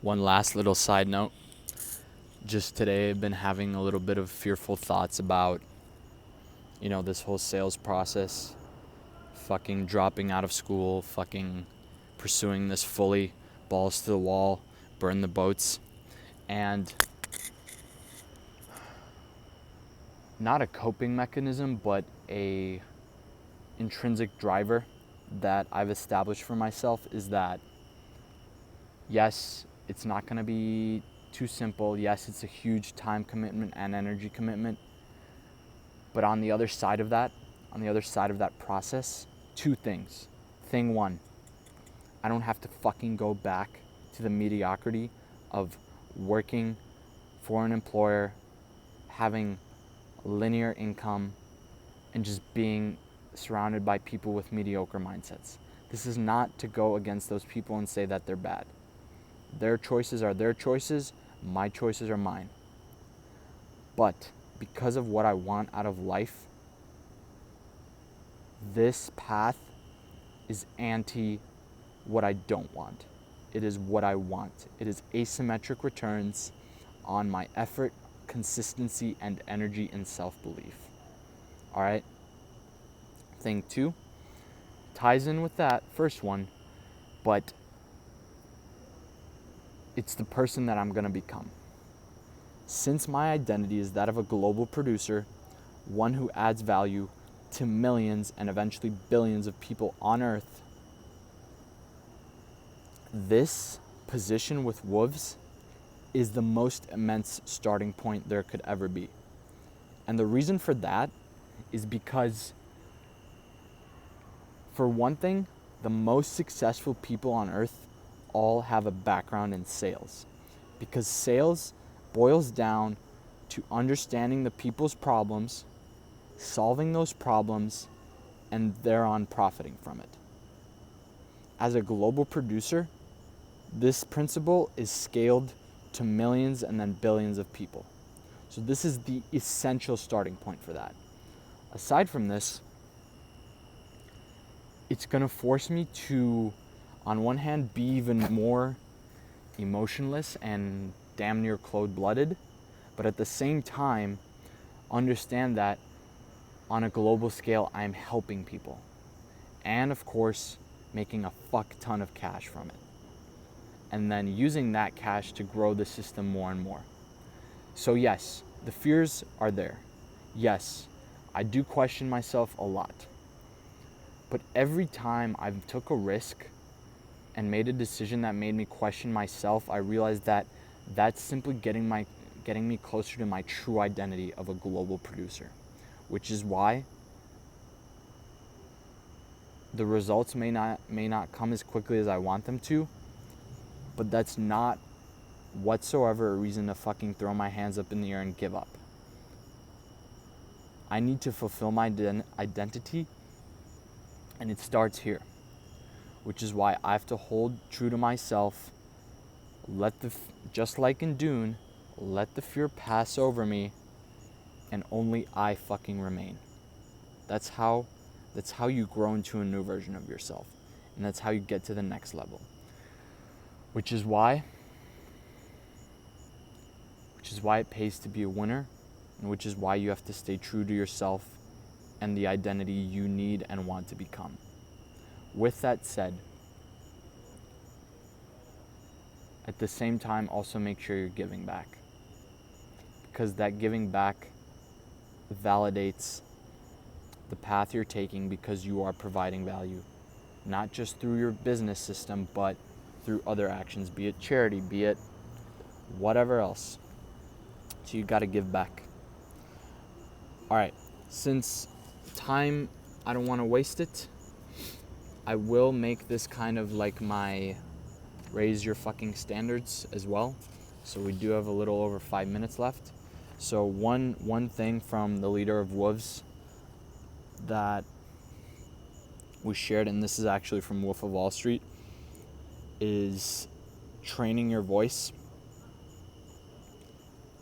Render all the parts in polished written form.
One last little side note. Just today I've been having a little bit of fearful thoughts about, this whole sales process. Fucking dropping out of school, fucking pursuing this fully, balls to the wall, burn the boats. And not a coping mechanism, but a intrinsic driver that I've established for myself is that, yes, it's not going to be too simple. Yes, it's a huge time commitment and energy commitment. But on the other side of that process, two things. Thing one, I don't have to fucking go back to the mediocrity of working for an employer, having linear income, and just being surrounded by people with mediocre mindsets. This is not to go against those people and say that they're bad. Their choices are their choices, my choices are mine. But because of what I want out of life, this path is anti what I don't want. It is what I want. It is asymmetric returns on my effort, consistency, and energy and self-belief. All right? Thing two ties in with that first one, but it's the person that I'm going to become. Since my identity is that of a global producer, one who adds value to millions and eventually billions of people on Earth, this position with Wolves is the most immense starting point there could ever be. And the reason for that is because, for one thing, the most successful people on Earth all have a background in sales. Because sales boils down to understanding the people's problems, solving those problems, and thereon profiting from it. As a global producer, this principle is scaled to millions and then billions of people. So this is the essential starting point for that. Aside from this, it's going to force me to, on one hand, be even more emotionless and damn near cold-blooded, but at the same time, understand that on a global scale, I'm helping people. And of course, making a fuck ton of cash from it. And then using that cash to grow the system more and more. So yes, the fears are there. Yes, I do question myself a lot. But every time I took a risk and made a decision that made me question myself, I realized that that's simply getting me closer to my true identity of a global producer. Which is why the results may not come as quickly as I want them to, but that's not whatsoever a reason to fucking throw my hands up in the air and give up. I need to fulfill my identity, and it starts here, which is why I have to hold true to myself, just like in Dune, let the fear pass over me, and only I fucking remain. That's how you grow into a new version of yourself, and that's how you get to the next level. Which is why it pays to be a winner, and which is why you have to stay true to yourself and the identity you need and want to become. With that said, at the same time, also make sure you're giving back, because that giving back validates the path you're taking, because you are providing value, not just through your business system, but through other actions, be it charity, be it whatever else. So you got to give back. All right, since time, I don't want to waste it, I will make this kind of like my raise your fucking standards as well. So we do have a little over 5 minutes left. So one thing from the leader of Wolves that we shared, and this is actually from Wolf of Wall Street, is training your voice.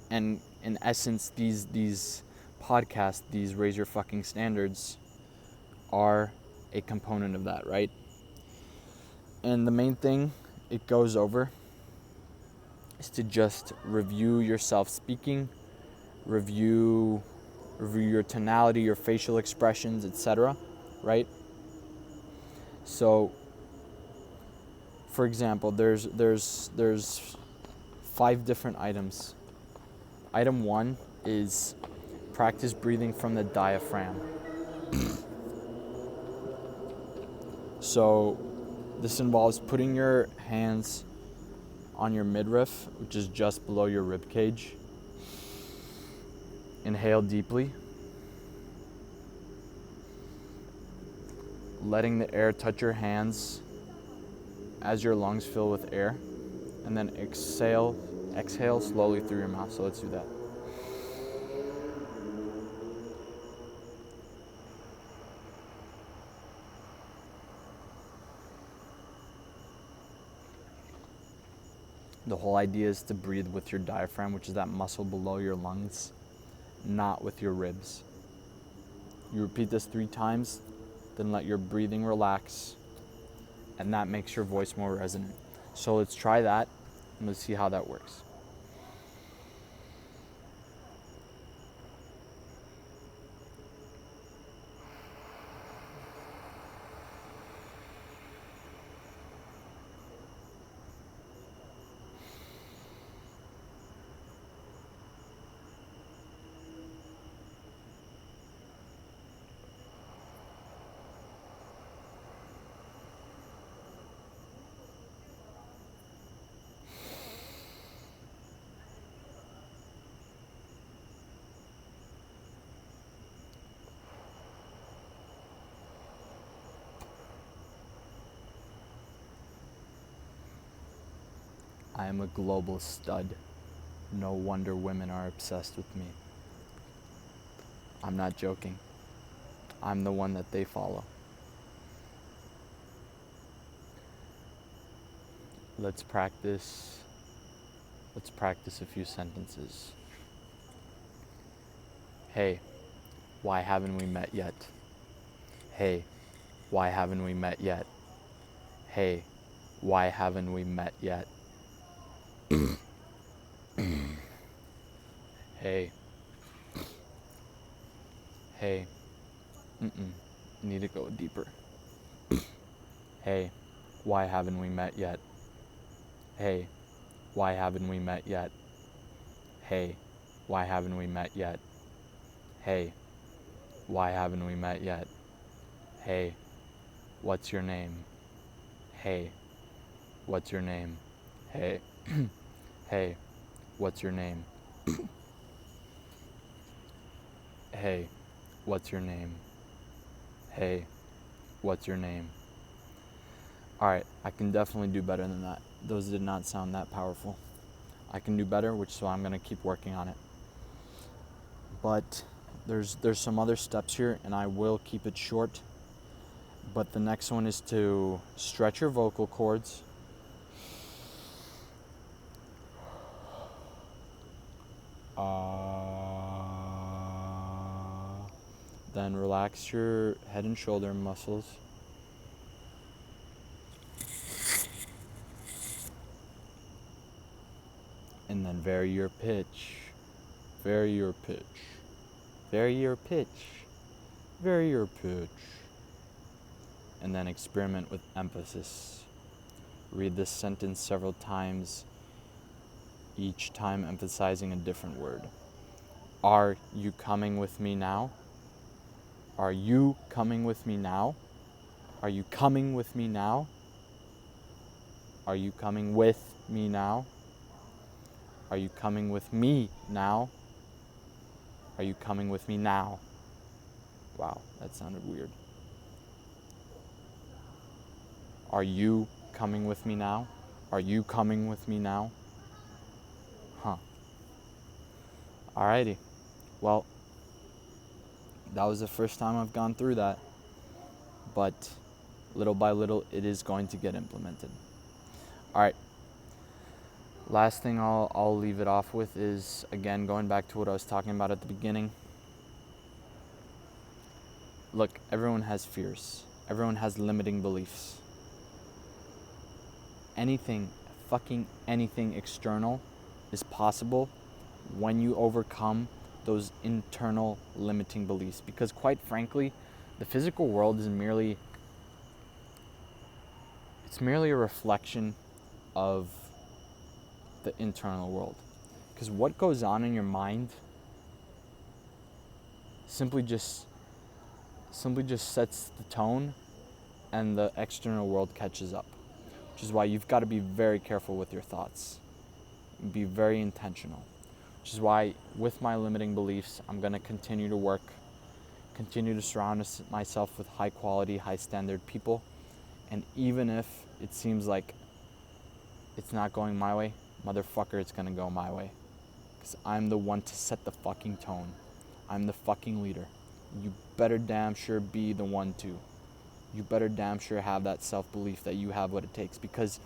And in essence, these podcasts, these raise your fucking standards, are a component of that, right? And the main thing it goes over is to just review yourself speaking, review your tonality, your facial expressions, etc., right? So, for example, there's 5 different items. Item 1 is practice breathing from the diaphragm. So, this involves putting your hands on your midriff, which is just below your rib cage. Inhale deeply, letting the air touch your hands as your lungs fill with air, and then exhale slowly through your mouth. So let's do that. The whole idea is to breathe with your diaphragm, which is that muscle below your lungs, not with your ribs. You repeat this 3 times, then let your breathing relax, and that makes your voice more resonant. So let's try that, and let's see how that works. I am a global stud. No wonder women are obsessed with me. I'm not joking. I'm the one that they follow. Let's practice a few sentences. Hey, why haven't we met yet? Hey, why haven't we met yet? Hey, why haven't we met yet? Hey. Hey. Need to go deeper. Hey, why haven't we met yet? Hey, why haven't we met yet? Hey, why haven't we met yet? Hey, why haven't we met yet? Hey, what's your name? Hey, what's your name? Hey, hey, what's your name? Hey, what's your name? Hey, what's your name? Alright, I can definitely do better than that. Those did not sound that powerful. I can do better, which is why I'm going to keep working on it. But there's some other steps here, and I will keep it short. But the next one is to stretch your vocal cords. Then relax your head and shoulder muscles. And then vary your pitch. Vary your pitch. Vary your pitch. Vary your pitch. And then experiment with emphasis. Read this sentence several times, each time emphasizing a different word. Are you coming with me now? Are you coming with me now? Are you coming with me now? Are you coming with me now? Are you coming with me now? Are you coming with me now? Wow, that sounded weird. Are you coming with me now? Are you coming with me now? Alrighty. Well, that was the first time I've gone through that. But little by little, it is going to get implemented. Alright. Last thing I'll leave it off with is, again, going back to what I was talking about at the beginning. Look, everyone has fears. Everyone has limiting beliefs. Anything fucking anything external is possible when you overcome those internal limiting beliefs. Because quite frankly, the physical world is merely a reflection of the internal world. Because what goes on in your mind simply just sets the tone, and the external world catches up. Which is why you've got to be very careful with your thoughts. Be very intentional. Which is why with my limiting beliefs, I'm going to continue to work, continue to surround myself with high quality, high standard people. And even if it seems like it's not going my way, motherfucker, it's going to go my way. Because I'm the one to set the fucking tone. I'm the fucking leader. You better damn sure be the one too. You better damn sure have that self-belief that you have what it takes. Because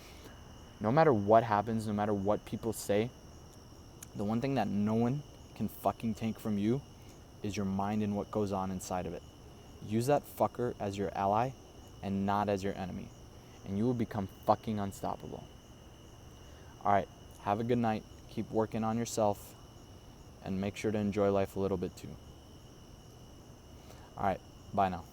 no matter what happens, no matter what people say, the one thing that no one can fucking take from you is your mind and what goes on inside of it. Use that fucker as your ally and not as your enemy. And you will become fucking unstoppable. Alright, have a good night. Keep working on yourself. And make sure to enjoy life a little bit too. Alright, bye now.